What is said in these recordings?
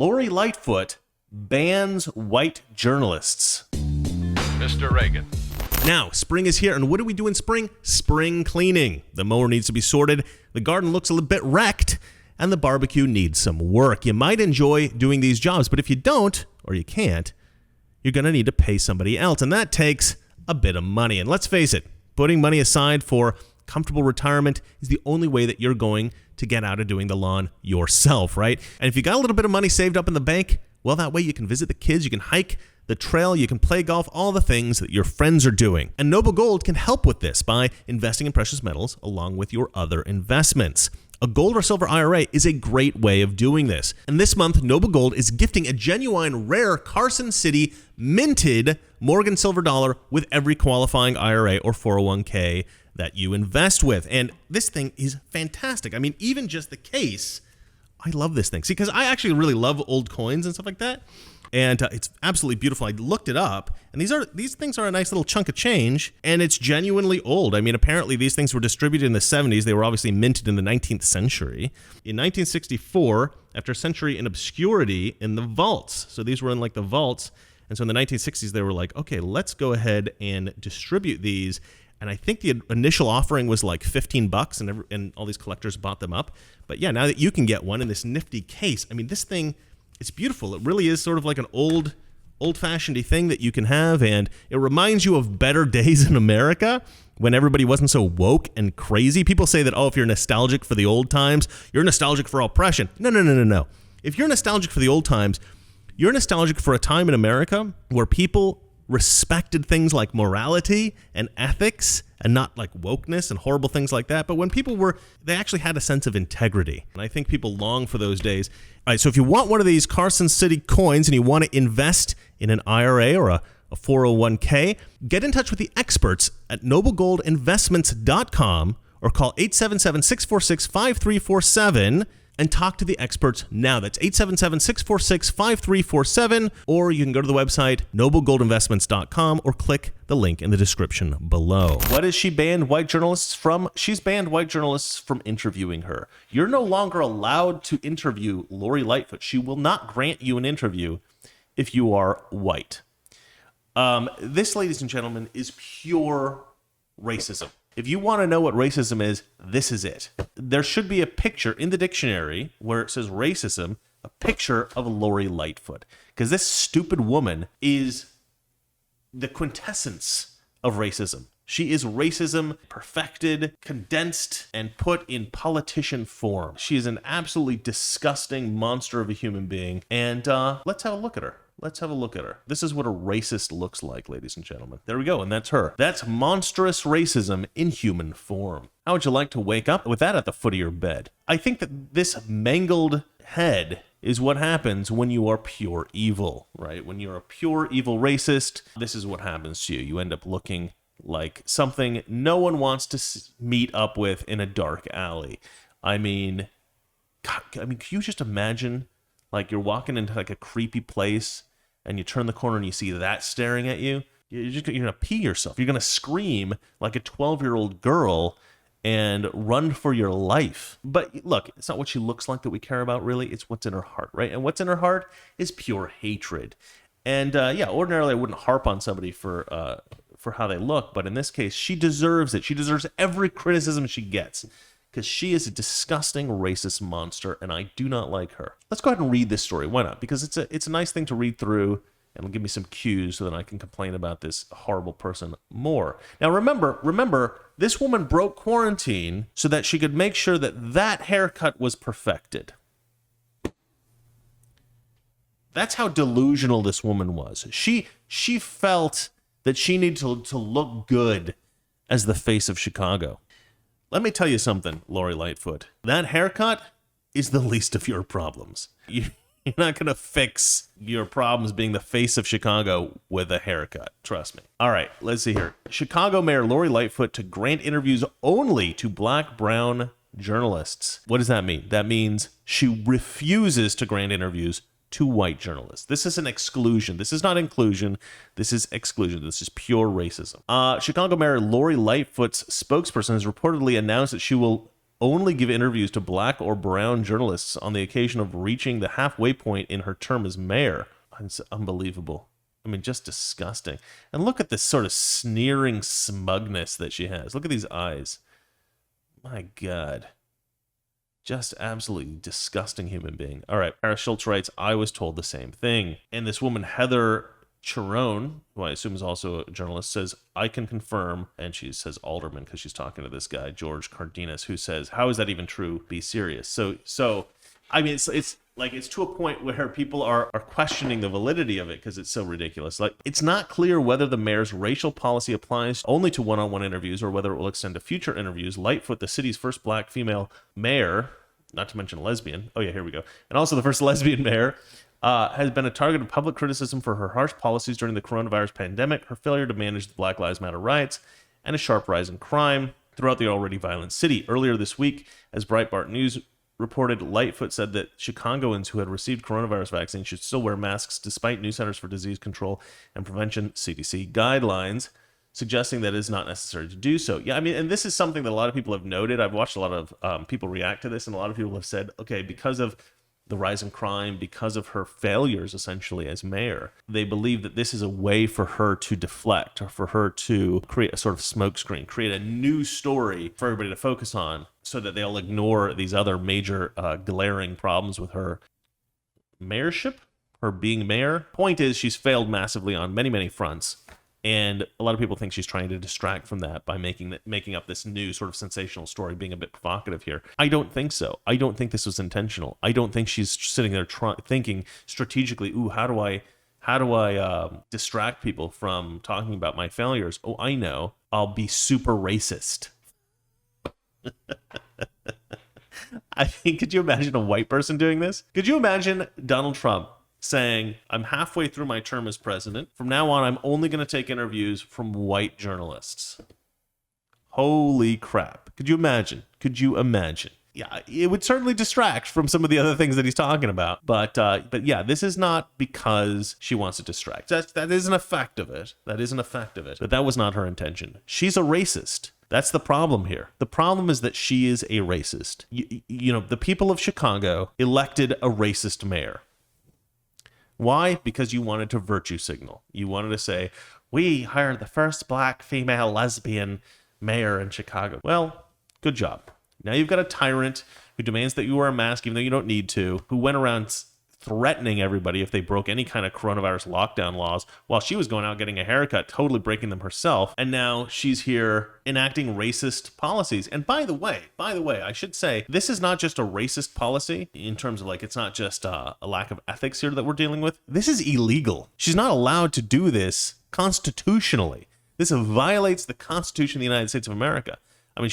Lori Lightfoot bans white journalists. Mr. Reagan. Now, spring is here, and what do we do in spring? Spring cleaning. The mower needs to be sorted, the garden looks a little bit wrecked, and the barbecue needs some work. You might enjoy doing these jobs, but if you don't, or you can't, you're going to need to pay somebody else, and that takes a bit of money. And let's face it, putting money aside for comfortable retirement is the only way that you're going to get out of doing the lawn yourself, right? And if you got a little bit of money saved up in the bank, well, that way you can visit the kids, you can hike the trail, you can play golf, all the things that your friends are doing. And Noble Gold can help with this by investing in precious metals along with your other investments. A gold or silver IRA is a great way of doing this. And this month, Noble Gold is gifting a genuine rare Carson City minted Morgan silver dollar with every qualifying IRA or 401k that you invest with. And this thing is fantastic. I mean, even just the case, I love this thing. See, because I actually really love old coins and stuff like that. And it's absolutely beautiful. I looked it up, and these things are a nice little chunk of change, and it's genuinely old. I mean, apparently these things were distributed in the 70s. They were obviously minted in the 19th century. In 1964, after a century in obscurity in the vaults. So these were in like the vaults. And so in the 1960s, they were like, okay, let's go ahead and distribute these. And I think the initial offering was like $15, and all these collectors bought them up. But yeah, now that you can get one in this nifty case, I mean, this thing, it's beautiful. It really is sort of like an old-fashioned thing that you can have, and it reminds you of better days in America when everybody wasn't so woke and crazy. People say that, oh, if you're nostalgic for the old times, you're nostalgic for oppression. No. If you're nostalgic for the old times, you're nostalgic for a time in America where people respected things like morality and ethics and not like wokeness and horrible things like that. But when people they actually had a sense of integrity. And I think people long for those days. All right, so if you want one of these Carson City coins and you want to invest in an IRA or a 401k, get in touch with the experts at noblegoldinvestments.com or call 877-646-5347 and talk to the experts now. That's 877-646-5347, or you can go to the website noblegoldinvestments.com or click the link in the description below. What has she banned white journalists from? She's banned white journalists from interviewing her. You're no longer allowed to interview Lori Lightfoot. She will not grant you an interview if you are white. This, ladies and gentlemen, is pure racism. If you want to know what racism is, this is it. There should be a picture in the dictionary where it says racism, a picture of Lori Lightfoot. Because this stupid woman is the quintessence of racism. She is racism perfected, condensed, and put in politician form. She is an absolutely disgusting monster of a human being. And let's have a look at her. This is what a racist looks like, ladies and gentlemen. There we go, and that's her. That's monstrous racism in human form. How would you like to wake up with that at the foot of your bed? I think that this mangled head is what happens when you are pure evil, right? When you're a pure evil racist, this is what happens to you. You end up looking like something no one wants to meet up with in a dark alley. I mean, can you just imagine, like, you're walking into like a creepy place and you turn the corner and you see that staring at you? You're going to pee yourself. You're going to scream like a 12-year-old girl and run for your life. But look, it's not what she looks like that we care about, really. It's what's in her heart, right? And what's in her heart is pure hatred. And yeah, ordinarily I wouldn't harp on somebody for how they look, but in this case, she deserves it. She deserves every criticism she gets, because she is a disgusting racist monster, and I do not like her. Let's go ahead and read this story. Why not? Because it's a nice thing to read through, and it'll give me some cues so that I can complain about this horrible person more. Now, remember, this woman broke quarantine so that she could make sure that haircut was perfected. That's how delusional this woman was. She felt that she needed to look good as the face of Chicago. Let me tell you something, Lori Lightfoot. That haircut is the least of your problems. You're not going to fix your problems being the face of Chicago with a haircut. Trust me. All right, let's see here. Chicago Mayor Lori Lightfoot to grant interviews only to black-brown journalists. What does that mean? That means she refuses to grant interviews to white journalists. This is an exclusion. This is not inclusion. This is exclusion. This is pure racism. Chicago Mayor Lori Lightfoot's spokesperson has reportedly announced that she will only give interviews to black or brown journalists on the occasion of reaching the halfway point in her term as mayor. It's unbelievable. I mean, just disgusting. And look at this sort of sneering smugness that she has. Look at these eyes. My God. Just absolutely disgusting human being. All right, Paris Schultz writes, I was told the same thing. And this woman, Heather Cherone, who I assume is also a journalist, says, I can confirm, and she says alderman because she's talking to this guy, George Cardenas, who says, how is that even true? Be serious. So I mean, it's like it's to a point where people are questioning the validity of it because it's so ridiculous. Like, it's not clear whether the mayor's racial policy applies only to one-on-one interviews or whether it will extend to future interviews. Lightfoot, the city's first black female mayor, not to mention lesbian. Oh yeah, here we go. And also the first lesbian mayor, has been a target of public criticism for her harsh policies during the coronavirus pandemic, her failure to manage the Black Lives Matter riots, and a sharp rise in crime throughout the already violent city. Earlier this week, as Breitbart News reported, Lightfoot said that Chicagoans who had received coronavirus vaccines should still wear masks despite new Centers for Disease Control and Prevention, CDC, guidelines, suggesting that it is not necessary to do so. Yeah, I mean, and this is something that a lot of people have noted. I've watched a lot of people react to this, and a lot of people have said, okay, because of the rise in crime, because of her failures essentially as mayor, they believe that this is a way for her to deflect or for her to create a sort of smokescreen, create a new story for everybody to focus on so that they'll ignore these other major glaring problems with her mayorship, her being mayor. Point is, she's failed massively on many, many fronts. And a lot of people think she's trying to distract from that by making up this new sort of sensational story, being a bit provocative here. I don't think so. I don't think this was intentional. I don't think she's sitting there thinking strategically, ooh, how do I distract people from talking about my failures? Oh, I know. I'll be super racist. I think, could you imagine a white person doing this? Could you imagine Donald Trump saying, I'm halfway through my term as president. From now on, I'm only going to take interviews from white journalists. Holy crap. Could you imagine? Yeah, it would certainly distract from some of the other things that he's talking about. But yeah, this is not because she wants to distract. That is an effect of it. But that was not her intention. She's a racist. That's the problem here. The problem is that she is a racist. You know, the people of Chicago elected a racist mayor. Why? Because you wanted to virtue signal. You wanted to say, we hired the first black female lesbian mayor in Chicago. Well, good job. Now you've got a tyrant who demands that you wear a mask even though you don't need to, who went around threatening everybody if they broke any kind of coronavirus lockdown laws while she was going out getting a haircut, totally breaking them herself. And now she's here enacting racist policies. And by the way, I should say, this is not just a racist policy in terms of like, it's not just a lack of ethics here that we're dealing with. This is illegal. She's not allowed to do this constitutionally. This violates the Constitution of the United States of America. I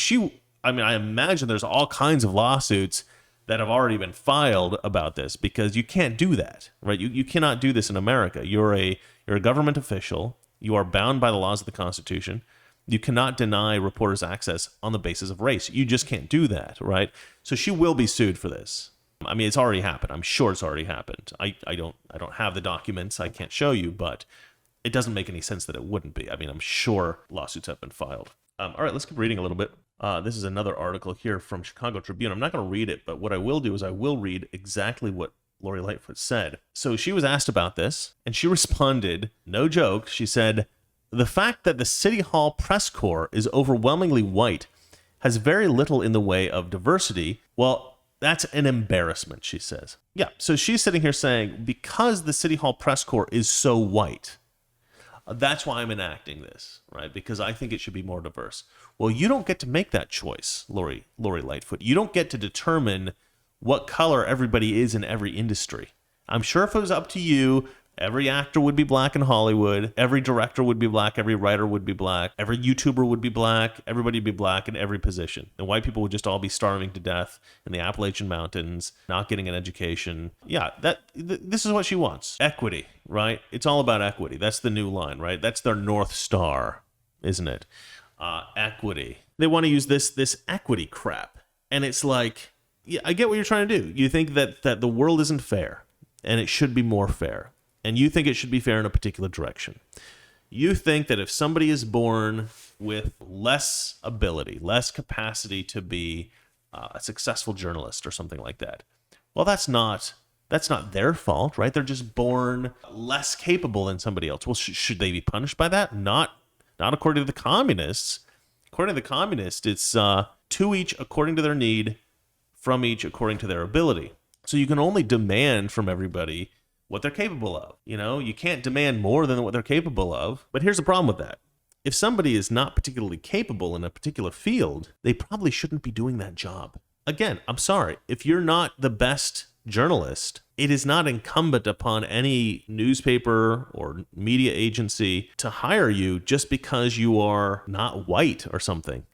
imagine there's all kinds of lawsuits that have already been filed about this because you can't do that, right? You cannot do this in America. You're a government official. You are bound by the laws of the Constitution. You cannot deny reporters access on the basis of race. You just can't do that, right? So she will be sued for this. I mean, it's already happened. I'm sure it's already happened. I don't have the documents. I can't show you, but it doesn't make any sense that it wouldn't be. I mean, I'm sure lawsuits have been filed. All right, let's keep reading a little bit. This is another article here from Chicago Tribune. I'm not going to read it, but what I will do is I will read exactly what Lori Lightfoot said. So she was asked about this, and she responded, no joke, she said, the fact that the City Hall press corps is overwhelmingly white has very little in the way of diversity. Well, that's an embarrassment, she says. Yeah, so she's sitting here saying, because the City Hall press corps is so white, that's why I'm enacting this, right? Because I think it should be more diverse. Well, you don't get to make that choice, Lori Lightfoot. You don't get to determine what color everybody is in every industry. I'm sure if it was up to you, every actor would be black in Hollywood, every director would be black, every writer would be black, every YouTuber would be black, everybody would be black in every position. And white people would just all be starving to death in the Appalachian Mountains, not getting an education. Yeah, this is what she wants. Equity, right? It's all about equity. That's the new line, right? That's their North Star, isn't it? Equity. They want to use this equity crap. And it's like, yeah, I get what you're trying to do. You think that the world isn't fair and it should be more fair. And you think it should be fair in a particular direction. You think that if somebody is born with less ability, less capacity to be a successful journalist or something like that. Well, that's not their fault, right? They're just born less capable than somebody else. Well, should they be punished by that? Not according to the communists. According to the communists, it's to each according to their need, from each according to their ability. So you can only demand from everybody what they're capable of. You can't demand more than what they're capable of. But here's the problem with that. If somebody is not particularly capable in a particular field, they probably shouldn't be doing that job. Again, I'm sorry. If you're not the best journalist, it is not incumbent upon any newspaper or media agency to hire you just because you are not white or something.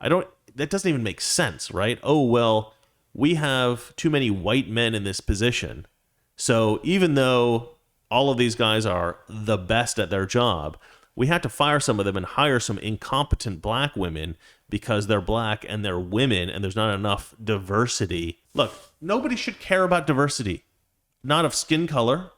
That doesn't even make sense, right? Oh, well, we have too many white men in this position. So even though all of these guys are the best at their job, we had to fire some of them and hire some incompetent black women because they're black and they're women and there's not enough diversity. Look, nobody should care about diversity. Not of skin color,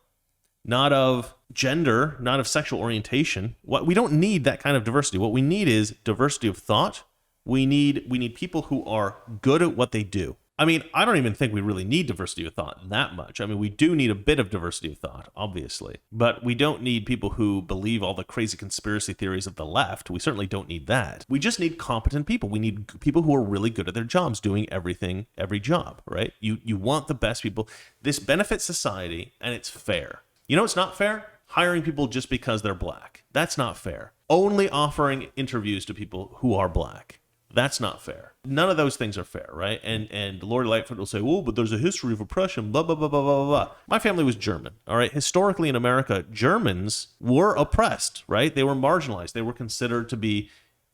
not of gender, not of sexual orientation. We don't need that kind of diversity. What we need is diversity of thought. We need people who are good at what they do. I mean, I don't even think we really need diversity of thought that much. I mean, we do need a bit of diversity of thought, obviously. But we don't need people who believe all the crazy conspiracy theories of the left. We certainly don't need that. We just need competent people. We need people who are really good at their jobs, doing everything, every job, right? You want the best people. This benefits society, and it's fair. You know what's not fair? Hiring people just because they're black. That's not fair. Only offering interviews to people who are black. That's not fair. None of those things are fair, right? And Lori Lightfoot will say, "Oh, but there's a history of oppression, blah, blah, blah, blah, blah, blah." My family was German, all right? Historically in America, Germans were oppressed, right? They were marginalized. They were considered to be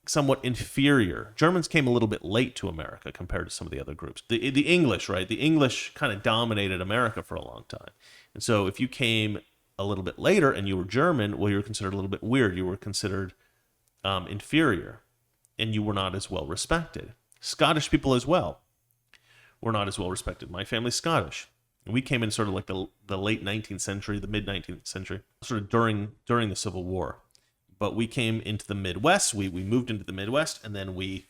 somewhat inferior. Germans came a little bit late to America compared to some of the other groups. The English, right? The English kind of dominated America for a long time. And so if you came a little bit later and you were German, well, you were considered a little bit weird. You were considered inferior. And you were not as well respected. Scottish people as well were not as well respected. My family's Scottish. And we came in sort of like the late 19th century, the mid-19th century, sort of during the Civil War. But we came into the Midwest. We moved into the Midwest, and then we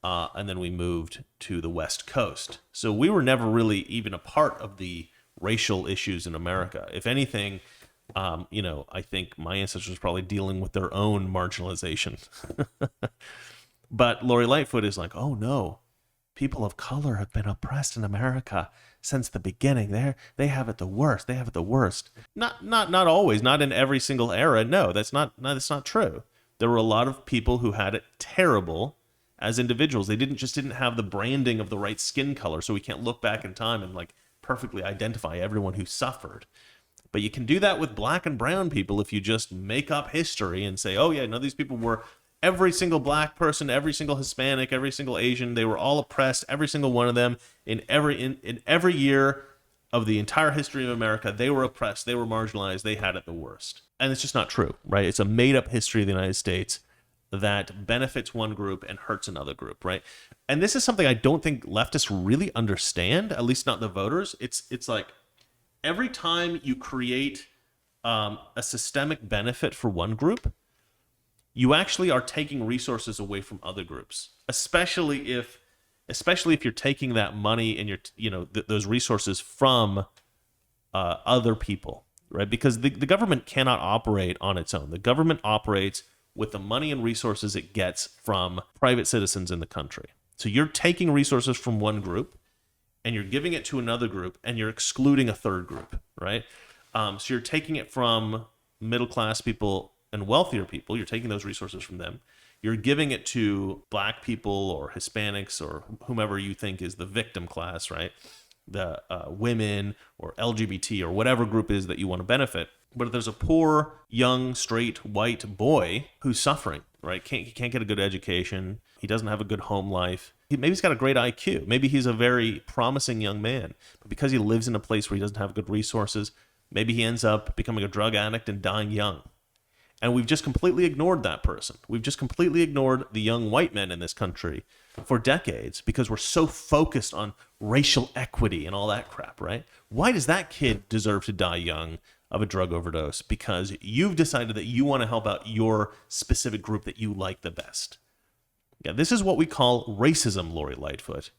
moved to the West Coast. So we were never really even a part of the racial issues in America. If anything, I think my ancestors were probably dealing with their own marginalization. But Lori Lightfoot is like, oh no, people of color have been oppressed in America since the beginning. They have it the worst. They have it the worst. Not always, not in every single era. No, that's not true. There were a lot of people who had it terrible as individuals. They didn't have the branding of the right skin color, so we can't look back in time and like perfectly identify everyone who suffered. But you can do that with black and brown people if you just make up history and say, oh yeah, no, these people were, every single black person, every single Hispanic, every single Asian, they were all oppressed, every single one of them, in every year of the entire history of America, they were oppressed, they were marginalized, they had it the worst. And it's just not true, right? It's a made-up history of the United States that benefits one group and hurts another group, right? And this is something I don't think leftists really understand, at least not the voters. It's like, every time you create a systemic benefit for one group, you actually are taking resources away from other groups, especially if you're taking that money and those resources from other people, right? Because the government cannot operate on its own. The government operates with the money and resources it gets from private citizens in the country. So you're taking resources from one group and you're giving it to another group, and you're excluding a third group, right? So you're taking it from middle-class people and wealthier people. You're taking those resources from them. You're giving it to black people or Hispanics or whomever you think is the victim class, right? The women or LGBT or whatever group is that you want to benefit. But if there's a poor, young, straight, white boy who's suffering, right? He can't get a good education. He doesn't have a good home life. Maybe he's got a great IQ. Maybe he's a very promising young man. But because he lives in a place where he doesn't have good resources, maybe he ends up becoming a drug addict and dying young. And we've just completely ignored that person. We've just completely ignored the young white men in this country for decades because we're so focused on racial equity and all that crap, right? Why does that kid deserve to die young of a drug overdose? Because you've decided that you want to help out your specific group that you like the best. Yeah, this is what we call racism, Lori Lightfoot.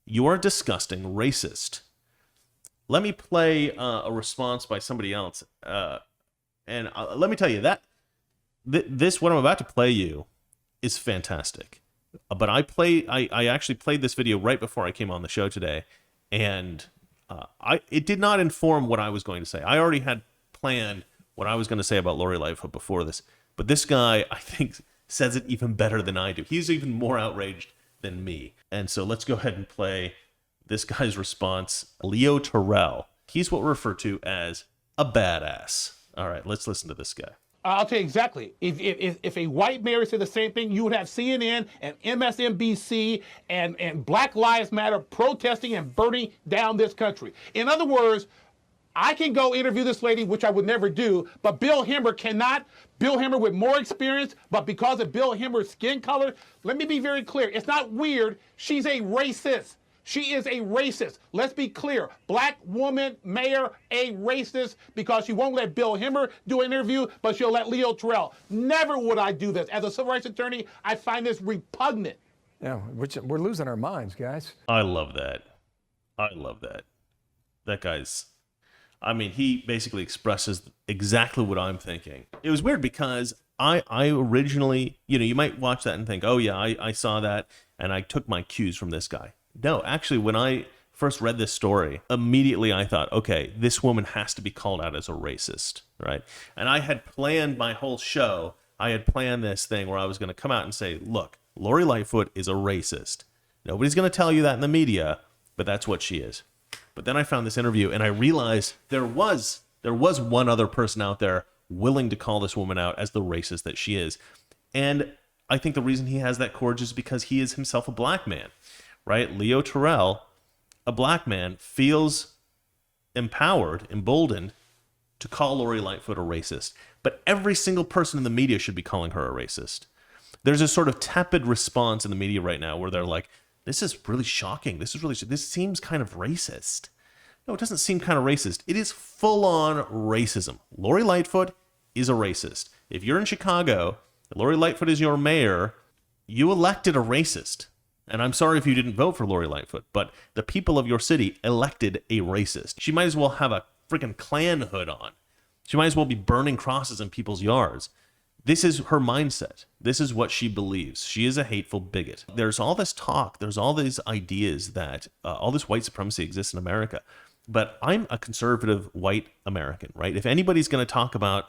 You are a disgusting racist. Let me play a response by somebody else. And let me tell you that this, what I'm about to play you, is fantastic. But I actually played this video right before I came on the show today, and it did not inform what I was going to say. I already had planned what I was going to say about Lori Lightfoot before this, but this guy, I think, says it even better than I do. He's even more outraged than me. And so let's go ahead and play this guy's response. Leo Terrell. He's what we refer to as a badass. All right, let's listen to this guy. I'll tell you exactly. If a white mayor said the same thing, you would have CNN and MSNBC and Black Lives Matter protesting and burning down this country. In other words, I can go interview this lady, which I would never do, but Bill Hemmer cannot. Bill Hemmer with more experience, but because of Bill Hemmer's skin color, let me be very clear. It's not weird. She's a racist. She is a racist. Let's be clear. Black woman, mayor, a racist because she won't let Bill Hemmer do an interview, but she'll let Leo Terrell. Never would I do this. As a civil rights attorney, I find this repugnant. Yeah, we're losing our minds, guys. I love that. I love that. That guy's... I mean, he basically expresses exactly what I'm thinking. It was weird because I originally... you might watch that and think, oh yeah, I saw that, and I took my cues from this guy. No, actually, when I first read this story, immediately I thought, okay, this woman has to be called out as a racist, right? And I had planned my whole show. I had planned this thing where I was going to come out and say, look, Lori Lightfoot is a racist. Nobody's going to tell you that in the media, but that's what she is. But then I found this interview, and I realized there was one other person out there willing to call this woman out as the racist that she is. And I think the reason he has that courage is because he is himself a black man. Right? Leo Terrell, a black man, feels empowered, emboldened to call Lori Lightfoot a racist. But every single person in the media should be calling her a racist. There's a sort of tepid response in the media right now where they're like, this is really shocking. This seems kind of racist. No, it doesn't seem kind of racist. It is full-on racism. Lori Lightfoot is a racist. If you're in Chicago, Lori Lightfoot is your mayor, you elected a racist. And I'm sorry if you didn't vote for Lori Lightfoot, but the people of your city elected a racist. She might as well have a freaking Klan hood on. She might as well be burning crosses in people's yards. This is her mindset. This is what she believes. She is a hateful bigot. There's all this talk. There's all these ideas that all this white supremacy exists in America. But I'm a conservative white American, right? If anybody's going to talk about,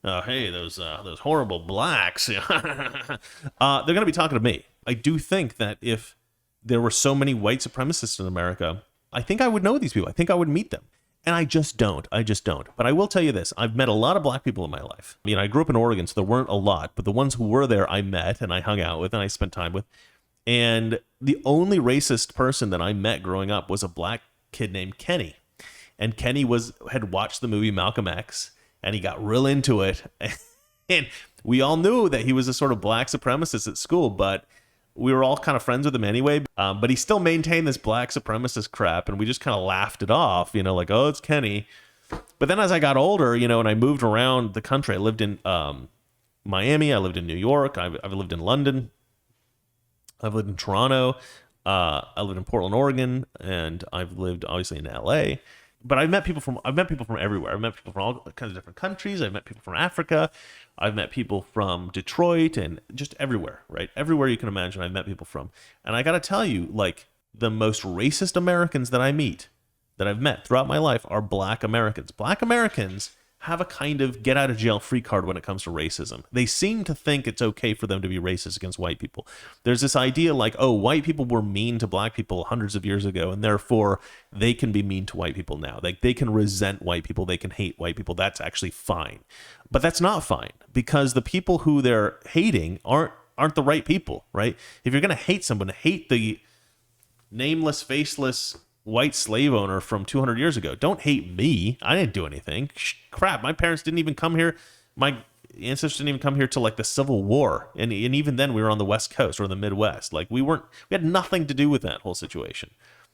hey, those horrible blacks, they're going to be talking to me. I do think that if there were so many white supremacists in America, I think I would know these people. I think I would meet them. And I just don't. But I will tell you this. I've met a lot of black people in my life. I grew up in Oregon, so there weren't a lot. But the ones who were there, I met and I hung out with and I spent time with. And the only racist person that I met growing up was a black kid named Kenny. And Kenny had watched the movie Malcolm X, and he got real into it. And we all knew that he was a sort of black supremacist at school, but we were all kind of friends with him anyway. But he still maintained this black supremacist crap, and we just kind of laughed it off, like, oh, it's Kenny. But then as I got older, and I moved around the country, I lived in Miami, I lived in New York, I've lived in London, I've lived in Toronto, I lived in Portland, Oregon, and I've lived obviously in LA. But I've met people from everywhere. I've met people from all kinds of different countries. I've met people from Africa. I've met people from Detroit and just everywhere, right? Everywhere you can imagine I've met people from. And I got to tell you, like, the most racist Americans that I meet, that I've met throughout my life, are black Americans. Black Americans have a kind of get out of jail free card when it comes to racism. They seem to think it's okay for them to be racist against white people. There's this idea like, oh, white people were mean to black people hundreds of years ago, and therefore they can be mean to white people now. Like, they can resent white people, they can hate white people. That's actually fine. But that's not fine, because the people who they're hating aren't the right people, right? If you're going to hate someone, hate the nameless, faceless white slave owner from 200 years ago. Don't hate me. I didn't do anything. Crap, my parents didn't even come here. My ancestors didn't even come here till like the Civil War. And even then we were on the West Coast or the Midwest. Like, we had nothing to do with that whole situation.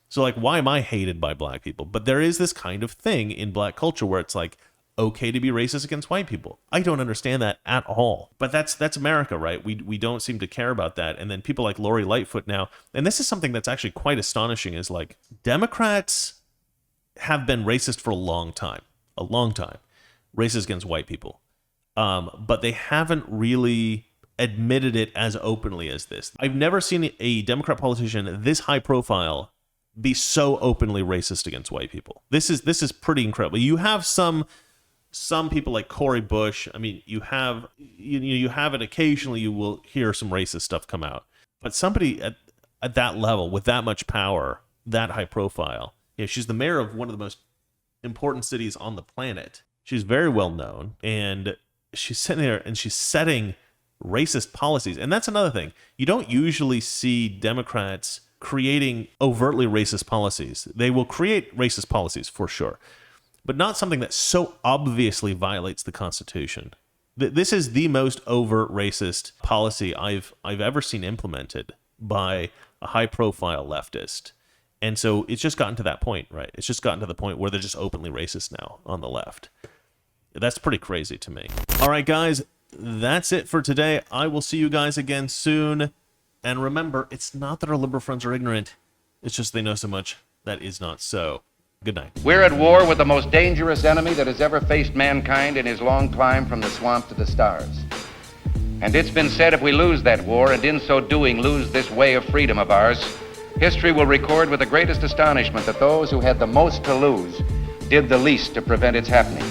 So like, why am I hated by black people? But there is this kind of thing in black culture where it's like, okay to be racist against white people. I don't understand that at all. But that's America, right? We don't seem to care about that. And then people like Lori Lightfoot now, and this is something that's actually quite astonishing, is like Democrats have been racist for a long time, racist against white people. But they haven't really admitted it as openly as this. I've never seen a Democrat politician this high profile be so openly racist against white people. This is pretty incredible. You have some people like Cori Bush. I mean, you have it occasionally. You will hear some racist stuff come out, but somebody at that level with that much power, that high profile. She's the mayor of one of the most important cities on the planet. She's very well known, and she's sitting there and she's setting racist policies. And that's another thing. You don't usually see Democrats creating overtly racist policies. They will create racist policies for sure, but not something that so obviously violates the Constitution. This is the most overt racist policy I've ever seen implemented by a high-profile leftist. And so it's just gotten to that point, right? It's just gotten to the point where they're just openly racist now on the left. That's pretty crazy to me. All right, guys, that's it for today. I will see you guys again soon. And remember, it's not that our liberal friends are ignorant. It's just they know so much that is not so. Good night. We're at war with the most dangerous enemy that has ever faced mankind in his long climb from the swamp to the stars. And it's been said if we lose that war, and in so doing lose this way of freedom of ours, history will record with the greatest astonishment that those who had the most to lose did the least to prevent its happening.